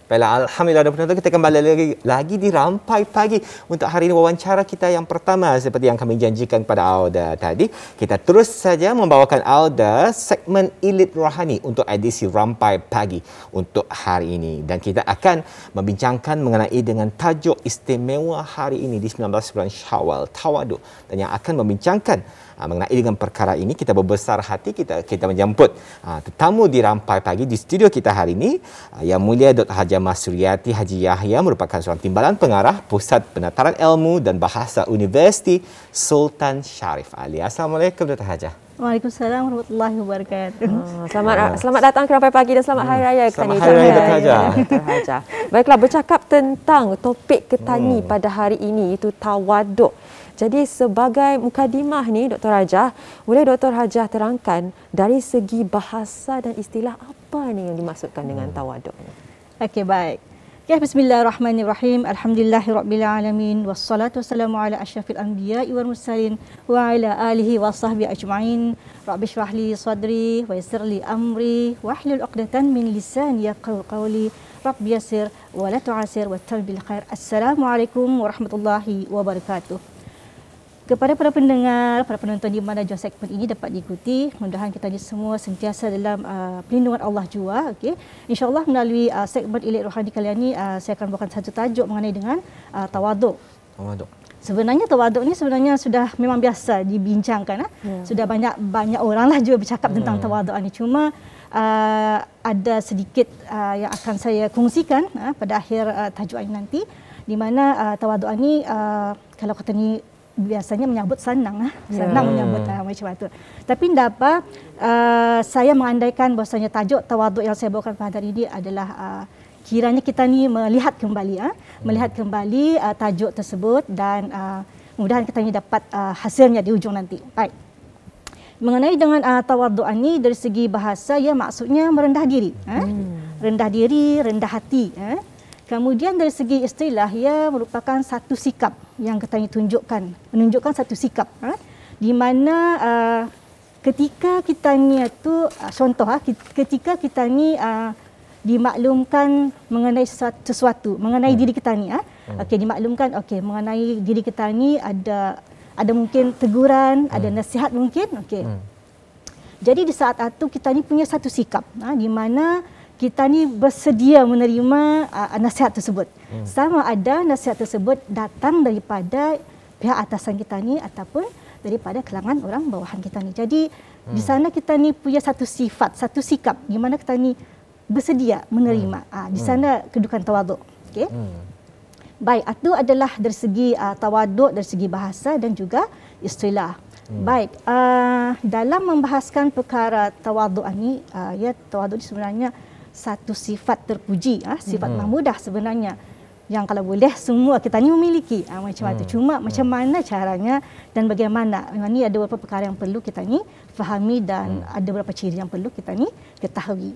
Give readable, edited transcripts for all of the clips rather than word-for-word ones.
Baiklah, alhamdulillah penonton, kita kembali lagi di Rampai Pagi. Untuk hari ini wawancara kita yang pertama seperti yang kami janjikan pada Auda tadi. Kita terus saja membawakan Auda segmen Elit Rohani untuk edisi Rampai Pagi untuk hari ini. Dan kita akan membincangkan mengenai dengan tajuk istimewa hari ini di 19 bulan Syawal, Tawaduk. Dan yang akan membincangkan mengenai dengan perkara ini, kita berbesar hati kita menjemput tetamu di Rampai Pagi di studio kita hari ini, Yang Mulia Dr. Hajah Masuriati Haji Yahya, merupakan seorang timbalan pengarah Pusat Penataran Ilmu dan Bahasa Universiti Sultan Syarif Ali. Assalamualaikum Dr. Hajah. Waalaikumsalam warahmatullahi wabarakatuh. Selamat datang ke Rampai Pagi dan selamat Hari Raya ke Selamat Hari Raya Dr. Hajah. Baiklah, bercakap tentang topik ketani pada hari ini, itu tawaduk. Jadi sebagai mukadimah ni Dr. Hajah, boleh Dr. Hajah terangkan dari segi bahasa dan istilah apa ni yang dimaksudkan dengan tawaduk? Okey, baik. Okay, bismillahirrahmanirrahim. Alhamdulillahirabbil alamin wassalatu wassalamu ala asyrafil anbiya'i wal mursalin wa ala alihi wa sahbihi ajma'in. Rabbi shrah li sadri wa yassir li amri wahlul 'uqdatan min lisani yafqahu qawli. Rabbi yassir wa la tu'assir wattabil khair. Assalamualaikum warahmatullahi wabarakatuh. Kepada para pendengar, para penonton di mana jua segmen ini dapat diikuti, mudah-mudahan kita semua sentiasa dalam perlindungan Allah jua. Okay. InsyaAllah melalui segmen Elit Rohani kali ini, saya akan bawakan satu tajuk mengenai dengan tawaduk. Tawaduk. Sebenarnya tawaduk ni sebenarnya sudah memang biasa dibincangkan. Sudah banyak orang lah juga bercakap tentang tawaduk ni. Cuma ada sedikit yang akan saya kongsikan pada akhir tajuk ini nanti, di mana tawaduk ni kalau kata ni biasanya menyambut senang menyambut macam itu. Tapi tidak apa, saya mengandaikan bahasanya tajuk tawaduk yang saya bawakan pada hari ini adalah kiranya kita ni melihat kembali tajuk tersebut dan mudah-mudahan kita ni dapat hasilnya di ujung nanti. Baik. Mengenai dengan tawaduk ni dari segi bahasa, ya maksudnya merendah diri, rendah diri, rendah hati. Kemudian dari segi istilah, ia merupakan satu sikap yang kita menunjukkan satu sikap, di mana ketika kita ni itu contoh, ketika kita ni dimaklumkan mengenai sesuatu mengenai diri kita ni, okey, dimaklumkan mengenai diri kita ni ada mungkin teguran, ada nasihat mungkin, okey. Jadi di saat itu kita ni punya satu sikap, di mana kita ni bersedia menerima nasihat tersebut. Sama ada nasihat tersebut datang daripada pihak atasan kita ni ataupun daripada kalangan orang bawahan kita ni. Jadi di sana kita ni punya satu sifat, satu sikap di mana kita ni bersedia menerima. Di sana kedudukan tawaduk. Okey. Baik, itu adalah dari segi tawaduk dari segi bahasa dan juga istilah. Baik, dalam membahaskan perkara tawaduk ni, tawaduk ni sebenarnya satu sifat terpuji, sifat mahmudah sebenarnya, yang kalau boleh semua kita ni memiliki macam itu. Cuma macam mana caranya dan bagaimana, ini ada beberapa perkara yang perlu kita ni fahami dan ada beberapa ciri yang perlu kita ni ketahui.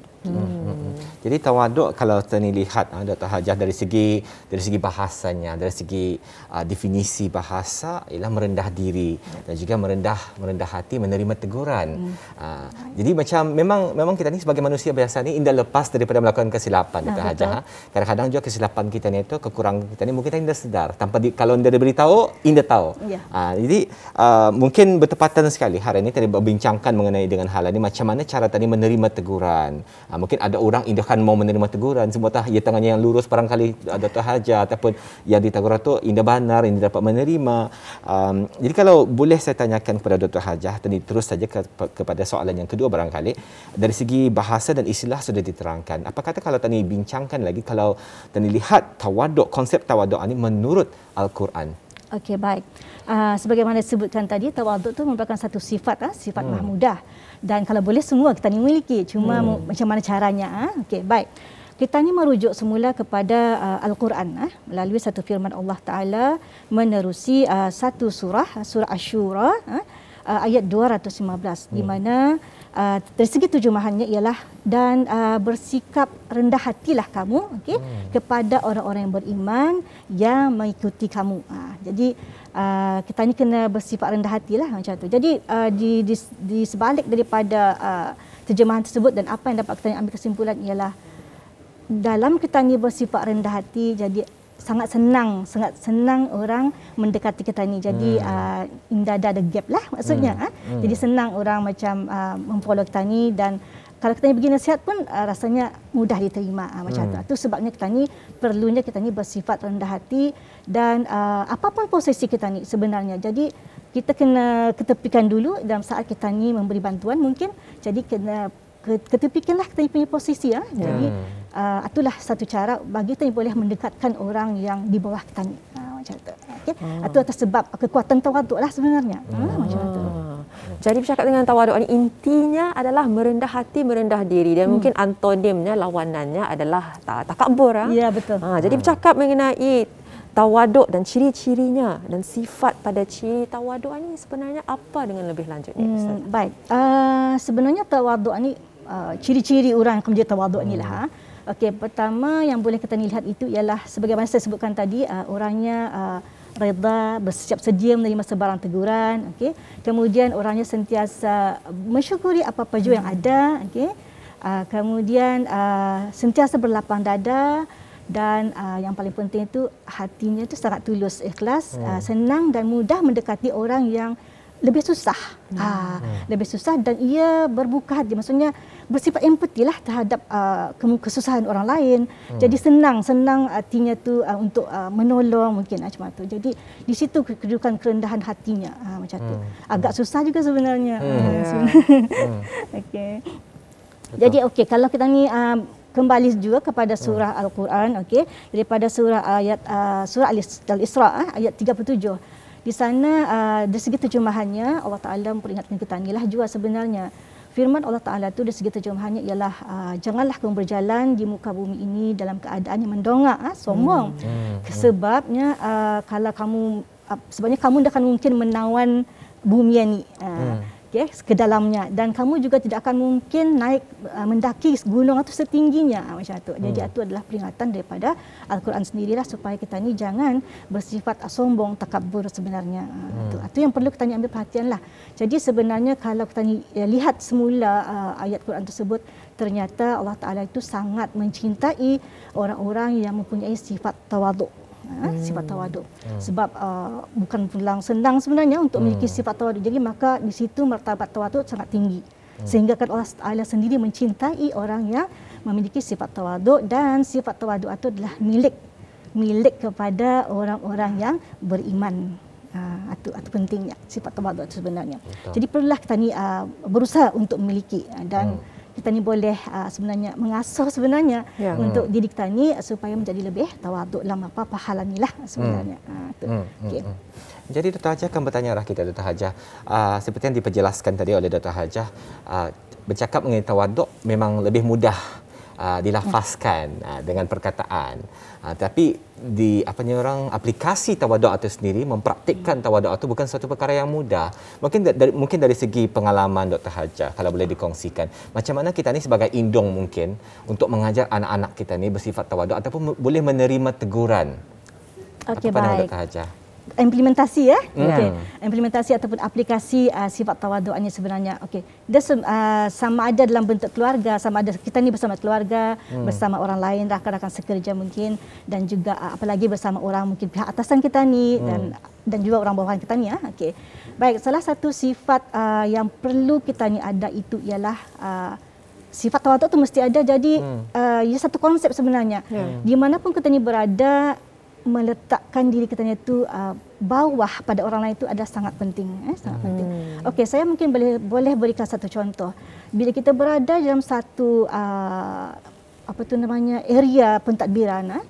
Jadi tawaduk kalau kita ni lihat Dr. Hajah dari segi bahasanya, dari segi definisi bahasa ialah merendah diri dan juga merendah hati, menerima teguran. Jadi macam memang kita ni sebagai manusia biasa ni indah lepas daripada melakukan kesilapan, Dr. Hajah. Kadang-kadang juga kesilapan kita ni itu, kekurangan kita ni mungkin kita indah sedar tanpa kalau indah diberitahu, indah tahu. Jadi mungkin bertepatan sekali hari ini tadi berbincangkan mengenai dengan hal ini, macam mana cara tadi menerima teguran. Mungkin ada orang indah kan mau menerima teguran, semua ia tangannya yang lurus barangkali Dr. Hajah, ataupun yang ditegur tu indah benar, indah dapat menerima. Jadi kalau boleh saya tanyakan kepada Dr. Hajah tadi, terus saja kepada soalan yang kedua barangkali, dari segi bahasa dan istilah sudah diterangkan. Apa kata kalau tadi bincangkan lagi, kalau tadi lihat tawaduk, konsep tawaduk ini menurut Al-Quran? Okey, baik. Sebagaimana disebutkan tadi, tawaduk itu merupakan satu sifat, sifat mahmudah. Dan kalau boleh semua kita ni memiliki, cuma macam mana caranya. Okey, baik. Kita ni merujuk semula kepada Al-Quran melalui satu firman Allah Ta'ala menerusi satu surah Asy-Syura, ayat 215, di mana dari segi terjemahannya ialah dan bersikap rendah hatilah kamu, kepada orang-orang yang beriman yang mengikuti kamu. Jadi kita ni kena bersifat rendah hatilah macam tu. Jadi di sebalik daripada terjemahan tersebut dan apa yang dapat kita ambil kesimpulan ialah dalam kita ni bersifat rendah hati, jadi sangat senang orang mendekati kita ni. Jadi tidak ada gap lah maksudnya. Jadi senang orang macam memfollow kita ni, dan kalau kita ni bagi nasihat pun rasanya mudah diterima macam tu. Itu sebabnya kita ni perlunya kita ni bersifat rendah hati, dan apapun posisi kita ni sebenarnya. Jadi kita kena ketepikan dulu dalam saat kita ni memberi bantuan mungkin. Jadi kena ketepikanlah kita punya posisi ya. Jadi itulah satu cara bagi kita boleh mendekatkan orang yang di bawah kita ni. Macam tu. Okey. Itu atas sebab kekuatan tawaduk lah sebenarnya. Macam tu. Jadi bercakap dengan tawaduk ni intinya adalah merendah hati, merendah diri, dan mungkin antonimnya, lawanannya adalah takabur. Ya, betul. Jadi bercakap mengenai tawaduk dan ciri-cirinya dan sifat pada ciri tawaduk ni sebenarnya apa dengan lebih lanjutnya, Ustaz? Baik. Sebenarnya tawaduk ni ciri-ciri orang yang menjadi tawaduk ni lah. Okey, pertama yang boleh kita lihat itu ialah sebagaimana saya sebutkan tadi, orangnya reda, bersiap sedia menerima sebarang teguran. Okey. Kemudian orangnya sentiasa mensyukuri apa-apa jua yang ada. Okey. Kemudian sentiasa berlapang dada, dan yang paling penting itu hatinya itu sangat tulus, ikhlas, senang dan mudah mendekati orang yang lebih susah. Lebih susah, dan ia berbuka hati, maksudnya bersifat empati lah terhadap kesusahan orang lain. Jadi senang hatinya tu untuk menolong mungkin macam tu. Jadi di situ kedudukan kerendahan hatinya macam tu. Agak susah juga sebenarnya. Okey. Jadi okey, kalau kita ni kembali juga kepada surah Al-Quran, okey, daripada surah Al-Isra ayat 37. Di sana dari segi terjemahannya Allah Taala memperingatkan kita inilah juga sebenarnya firman Allah Taala tu dari segi terjemahannya ialah janganlah kamu berjalan di muka bumi ini dalam keadaan yang mendongak, sombong. Sebabnya kalau kamu sebabnya kamu tidak akan mungkin menawan bumi ini. Okay, ke dalamnya, dan kamu juga tidak akan mungkin naik mendaki gunung atau setingginya macam tu. Jadi itu adalah peringatan daripada Al-Quran sendirilah supaya kita ni jangan bersifat sombong, takabur sebenarnya. Itu yang perlu kita ni ambil perhatian lah. Jadi sebenarnya kalau kita ni lihat semula ayat Quran tersebut, ternyata Allah Taala itu sangat mencintai orang-orang yang mempunyai sifat tawaduk. Sifat tawaduk. Sebab bukan pulang senang sebenarnya untuk memiliki sifat tawaduk. Jadi maka di situ martabat tawaduk sangat tinggi. Sehingga kan Allah Taala sendiri mencintai orang yang memiliki sifat tawaduk, dan sifat tawaduk itu adalah milik kepada orang-orang yang beriman. Itu pentingnya sifat tawaduk itu sebenarnya. Betul. Jadi perlulah kita ni berusaha untuk memiliki, dan kita ni boleh sebenarnya mengasuh sebenarnya untuk diri kita ni supaya menjadi lebih tawaduk dalam apa pahala ni lah sebenarnya. Okay. Jadi Dr. Hajah akan bertanya arah kita, Dr. Hajah. Seperti yang diperjelaskan tadi oleh Dr. Hajah, bercakap mengenai tawaduk memang lebih mudah dilafazkan dengan perkataan. Tapi di aplikasi tawaduk itu sendiri, mempraktikkan tawaduk itu bukan satu perkara yang mudah. Mungkin dari segi pengalaman Dr. Hajah, kalau boleh dikongsikan, macam mana kita ni sebagai indung mungkin untuk mengajar anak-anak kita ni bersifat tawaduk ataupun boleh menerima teguran. Okey, apa pandangan baik. Dr. Hajah? Implementasi okey, implementasi ataupun aplikasi sifat tawaduk ini sebenarnya okey, dia sama ada dalam bentuk keluarga, sama ada kita ni bersama keluarga, bersama orang lain, rakan-rakan sekerja mungkin, dan juga apalagi bersama orang mungkin pihak atasan kita ni, dan juga orang bawahan kita ni okey. Baik, salah satu sifat yang perlu kita ni ada itu ialah sifat tawaduk tu mesti ada. Jadi ia satu konsep sebenarnya. Di manapun kita ni berada, meletakkan diri kita itu bawah pada orang lain itu adalah sangat penting, sangat penting. Okey, saya mungkin boleh berikan satu contoh. Bila kita berada dalam satu area pentadbiran,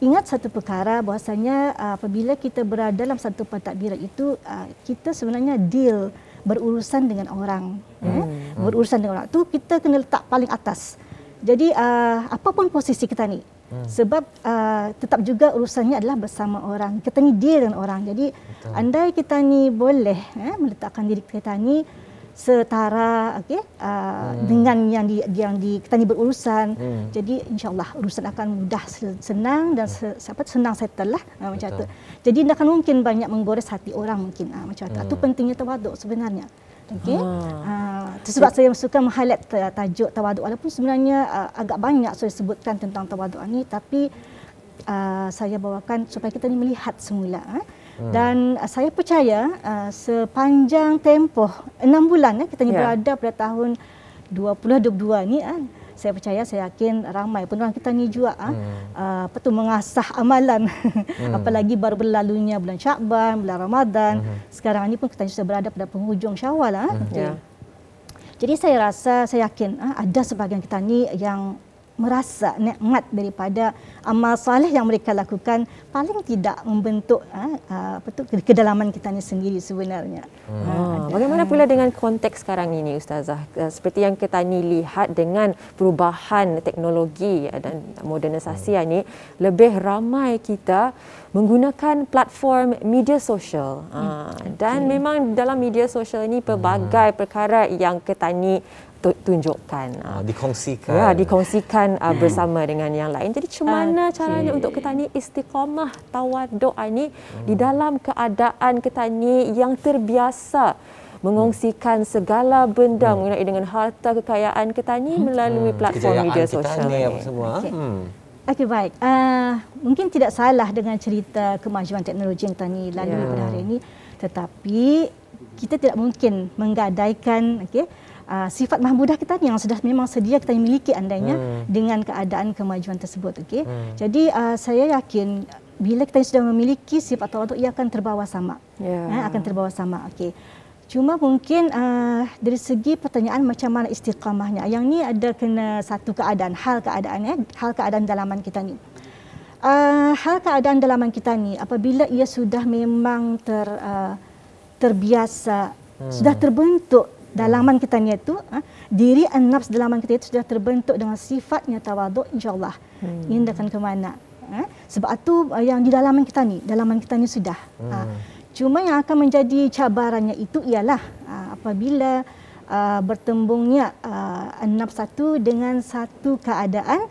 ingat satu perkara bahwasanya apabila kita berada dalam satu pentadbiran itu, kita sebenarnya berurusan dengan orang, berurusan dengan orang. Tu kita kena letak paling atas. Jadi apapun posisi kita ni, sebab tetap juga urusannya adalah bersama orang. Kita ni deal dengan orang. Jadi andai kita ni boleh meletakkan diri kita ni setara dengan yang kita ni berurusan. Jadi insya-Allah urusan akan mudah, senang, dan senang settle lah macam tu. Jadi tidak akan mungkin banyak menggores hati orang mungkin macam tu. Itu pentingnya tawaduk sebenarnya. Okey. Sebab saya suka meng-highlight tajuk tawaduk, walaupun sebenarnya agak banyak saya sebutkan tentang tawaduk ni, tapi saya bawakan supaya kita ni melihat semula. Dan saya percaya sepanjang tempoh 6 bulan kita ni berada pada tahun 2022 ni, saya percaya, saya yakin ramai penuan kita ni juga mengasah amalan. Apalagi baru berlalunya bulan Syakban, bulan Ramadan. Sekarang ni pun kita sudah berada pada penghujung Syawal. Jadi saya rasa, saya yakin ada sebahagian kita ni yang merasa nikmat daripada amal saleh yang mereka lakukan, paling tidak membentuk kedalaman kita ni sendiri sebenarnya. Bagaimana pula dengan konteks sekarang ini, Ustazah? Seperti yang kita ni lihat dengan perubahan teknologi dan modernisasi ini, lebih ramai kita menggunakan platform media sosial. Dan memang dalam media sosial ini pelbagai perkara yang kita ni tunjukkan, dikongsikan bersama dengan yang lain. Jadi macam mana caranya untuk kita ni istiqamah tawaduk ni di dalam keadaan kita ni yang terbiasa mengongsikan segala benda mengenai dengan harta kekayaan kita ni melalui platform media sosial ni. Okey, baik. Mungkin tidak salah dengan cerita kemajuan teknologi yang kita ni lalui pada hari ini, tetapi kita tidak mungkin menggadaikan sifat mahmudah kita yang sudah memang sedia kita miliki andainya dengan keadaan kemajuan tersebut. Jadi saya yakin bila kita sudah memiliki sifat tawaduk, ia akan terbawa sama. Akan terbawa sama. Cuma mungkin dari segi pertanyaan macam mana istiqamahnya, yang ni ada kena satu keadaan, hal keadaan dalaman kita ni. Hal keadaan dalaman kita ni apabila ia sudah memang terbiasa, sudah terbentuk dalaman kita ni itu, diri an-nafs dalaman kita itu sudah terbentuk dengan sifatnya tawaduk, insya-Allah ini akan ke mana. Sebab itu yang di dalaman kita ni sudah. Cuma yang akan menjadi cabarannya itu ialah apabila bertembungnya an-nafs satu dengan satu keadaan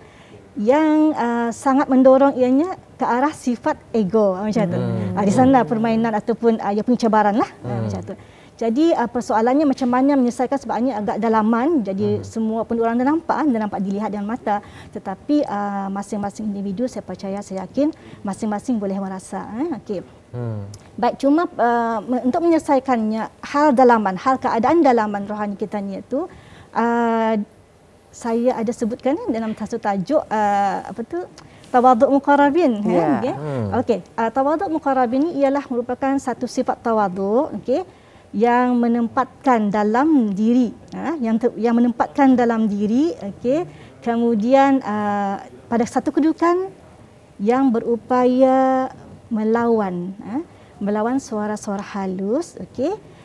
yang sangat mendorong ianya ke arah sifat ego, macam tu. Di sana permainan ataupun ia punya cabaran lah, macam tu. Jadi persoalannya macam mana menyelesaikan, sebabnya agak dalaman. Jadi semua pun orang dah nampak dilihat dengan mata. Tetapi masing-masing individu, saya percaya, saya yakin masing-masing boleh merasa. Baik, cuma untuk menyelesaikannya, hal keadaan dalaman rohani kita ni itu, saya ada sebutkan dalam satu tajuk tawaduk muqarrabin. Tawaduk muqarrabin ini ialah merupakan satu sifat tawaduk, yang menempatkan dalam diri, yang menempatkan dalam diri, kemudian pada satu kedudukan yang berupaya melawan suara-suara halus,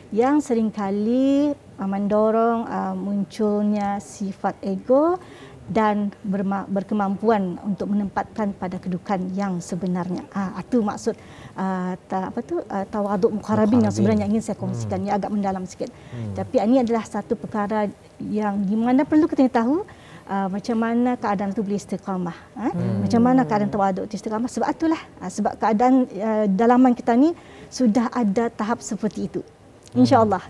yang seringkali mendorong munculnya sifat ego dan berkemampuan untuk menempatkan pada kedudukan yang sebenarnya. Itu maksud tawaduk muqarrabin yang sebenarnya ingin saya kongsikan. Ia agak mendalam sikit. Tapi ini adalah satu perkara yang di mana perlu kita tahu macam mana keadaan itu boleh istiqamah. Macam mana keadaan tawaduk itu istiqamah. Sebab itulah, sebab keadaan dalaman kita ni sudah ada tahap seperti itu. InsyaAllah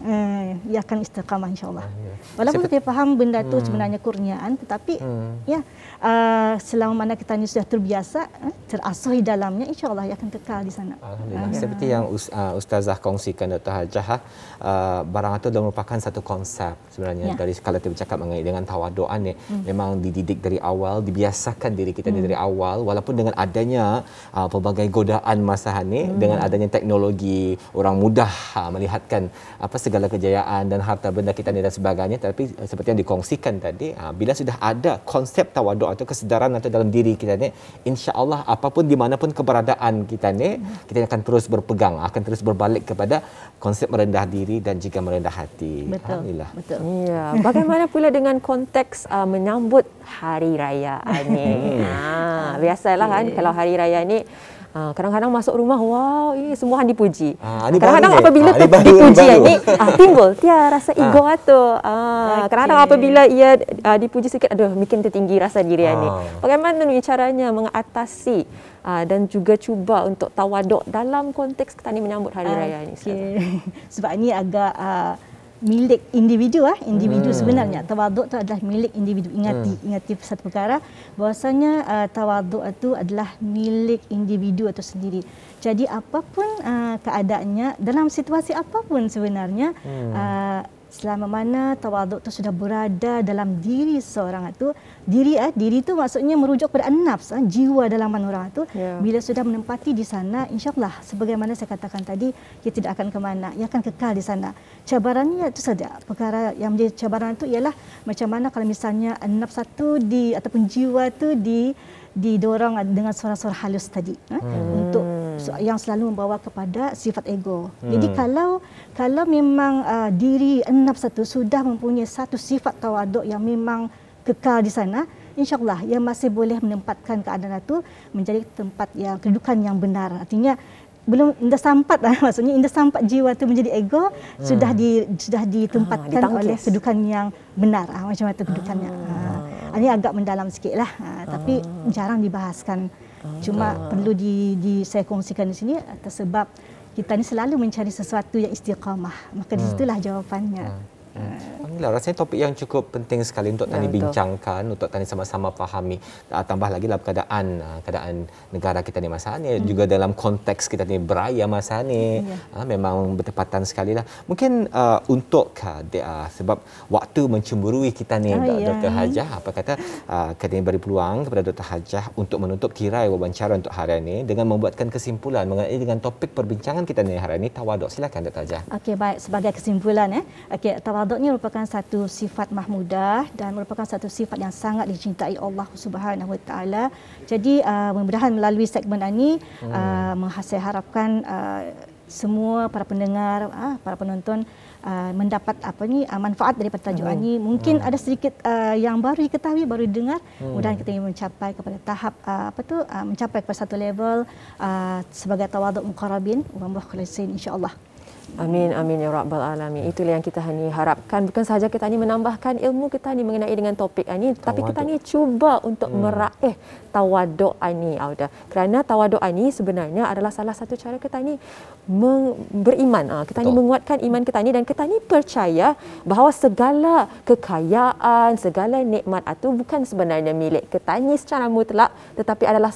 ia akan istiqamah, insyaAllah. Walaupun kita faham benda itu sebenarnya kurniaan, tetapi selama mana kita ini sudah terbiasa, terasuh dalamnya, insyaAllah ia akan kekal di sana. Alhamdulillah. Seperti yang Ustazah kongsikan, Dr. Hajah, barang itu adalah merupakan satu konsep sebenarnya. Dari kalau kita bercakap mengenai dengan tawaduan ni, memang dididik dari awal, dibiasakan diri kita dari awal, walaupun dengan adanya pelbagai godaan masa ni, dengan adanya teknologi, orang mudah melihatkan segala kejayaan dan harta benda kita ni dan sebagainya, tapi seperti yang dikongsikan tadi, bila sudah ada konsep tawaduk atau kesedaran atau dalam diri kita ni, insya-Allah apapun di manapun keberadaan kita ni, kita akan terus berpegang, akan terus berbalik kepada konsep merendah diri dan juga merendah hati. Alhamdulillah. Betul. Ya, bagaimana pula dengan konteks menyambut hari raya ni? Biasalah kan kalau hari raya ni kadang-kadang masuk rumah, wow, ini semua dipuji. Kadang-kadang apabila dipuji ini timbul rasa ego tu. Kadang-kadang apabila ia dipuji sikit, aduh, bikin tertinggi rasa diri ini. Bagaimana caranya mengatasi dan juga cuba untuk tawaduk dalam konteks kita ni menyambut hari raya ini? Sebab ini agak milik individu. Individu sebenarnya. Tawaduk itu adalah milik individu. Ingati satu perkara bahwasanya tawaduk itu adalah milik individu itu sendiri. Jadi apapun keadaannya, dalam situasi apapun sebenarnya, selama mana tawaduk itu sudah berada dalam diri seorang itu, diri itu maksudnya merujuk pada nafs, jiwa dalam orang itu, bila sudah menempati di sana, insyaAllah sebagaimana saya katakan tadi, ia tidak akan ke mana, ia akan kekal di sana. Cabarannya itu saja, perkara yang menjadi cabaran itu ialah macam mana kalau misalnya nafs itu ataupun jiwa itu didorong dengan suara-suara halus tadi, untuk yang selalu membawa kepada sifat ego. Jadi kalau memang diri nafs itu sudah mempunyai satu sifat tawaduk yang memang kekal di sana, insyaAllah ia masih boleh menempatkan keadaan itu menjadi tempat yang kedudukan yang benar. Artinya belum indah sampat maksudnya indah sampat jiwa itu menjadi ego, sudah ditempatkan oleh kedudukan yang benar. Macam itu kedudukannya. Ini agak mendalam sikitlah, tapi jarang dibahaskan. Cuma perlu saya kongsikan di sini atas sebab kita ni selalu mencari sesuatu yang istiqamah. Maka di situlah jawapannya. Alhamdulillah, rasanya topik yang cukup penting sekali untuk tani bincangkan, untuk tani sama-sama fahami. Tambah lagi dalam keadaan negara kita ni masa ni, juga dalam konteks kita ni beraya masa ni, memang bertepatan sekali lah. Mungkin untuk sebab waktu mencemburui kita ni, Dr. Hajah, apa kata kami beri peluang kepada Dr. Hajah untuk menutup tirai wawancara untuk hari ini dengan membuatkan kesimpulan mengenai dengan topik perbincangan kita ni hari ini, tawaduk. Silakan Dr. Hajah. Okey, baik, sebagai kesimpulan tawaduk ini merupakan satu sifat mahmudah dan merupakan satu sifat yang sangat dicintai Allah Subhanahu Wa Taala. Jadi mudah-mudahan melalui segmen ini saya harapkan semua para pendengar, para penonton mendapat manfaat daripada tajuk ini. Mungkin ada sedikit yang baru diketahui, baru didengar. Mudah-mudahan kita ingin mencapai kepada tahap mencapai kepada satu level sebagai tawaduk muqarrabin wa mukhlisin, insya-Allah. Amin, amin ya rabbal alamin. Itulah yang kita ni harapkan. Bukan sahaja kita ni menambahkan ilmu kita ni mengenai dengan topik ini, tapi kita ni cuba untuk meraih tawaduk ini, Auda. Kerana tawaduk ini sebenarnya adalah salah satu cara kita ni beriman. Kita ni menguatkan iman kita ni, dan kita ni percaya bahawa segala kekayaan, segala nikmat itu bukan sebenarnya milik kita ni secara mutlak, tetapi adalah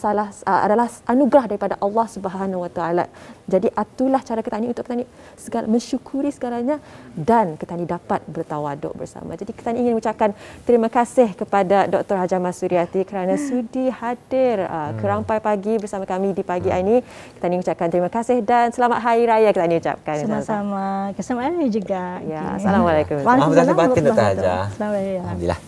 anugerah daripada Allah Subhanahu Wa Taala. Jadi itulah cara kita ni untuk kita ni mensyukuri segalanya, dan kita ni dapat bertawaduk bersama. Jadi kita ingin mengucapkan terima kasih kepada Dr. Hajah Mas Suryati kerana sudi hadir kerampai pagi bersama kami di pagi ini. Kita ingin mengucapkan terima kasih dan selamat Hari Raya kita ingin ucapkan. Sama-sama. Kesamaan juga. Ya, Assalamualaikum. Maaf lahir batin Dr. Hajah. Alhamdulillah. Alhamdulillah.